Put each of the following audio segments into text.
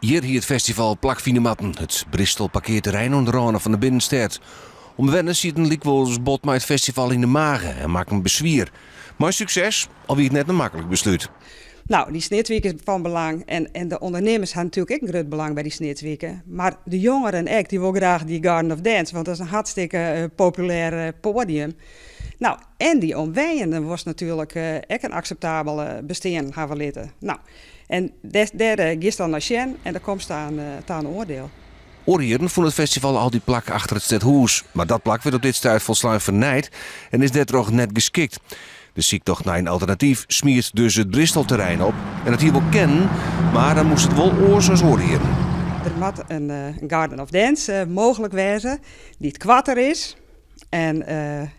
Hier het festival Plakfienematten, het Bristol parkeerterrein onder van de binnenstad. Omwenners zitten likwijls bot met het festival in de magen en maken een bezwier. Maar succes, al wie het net een makkelijk besluit. Nou, die sneeuwweken is van belang en de ondernemers hebben natuurlijk ook een groot belang bij die sneeuwweken. Maar de jongeren ook, die willen graag die Garden of Dance, want dat is een hartstikke populair podium. Nou, en die omweienden was natuurlijk ook een acceptabel bestaan hebben litten. Nou, en daar gist dan naar Sjen en daar komt staan een oordeel. Oorhieren vond het festival al die plak achter het stadhuis. Maar dat plak werd op dit stuit volslaan vernijd en is net nog net geschikt. De zoektocht naar een alternatief smiert dus het Bristolterrein op. En dat hier wel kennen, maar dan moest het wel oors als Oorhieren. Er moet een Garden of Dance mogelijk wezen die het kwatter is. En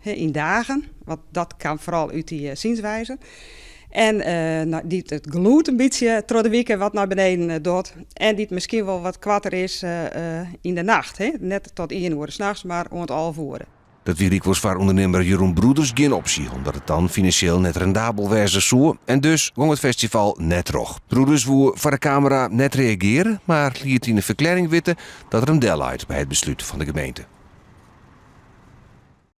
in dagen, want dat kan vooral uit die zienswijze. En die het gloed een beetje door de weken wat naar beneden doet. En die het misschien wel wat kwatter is in de nacht. Net tot 1 uur 's nachts, maar om het 11 uur. Dat was voor ondernemer Jeroen Broeders geen optie, omdat het dan financieel net rendabel wezen zou. En dus ging het festival net rog. Broeders woe voor de camera net reageren, maar liet in de verklaring weten dat er een deel uit bij het besluit van de gemeente.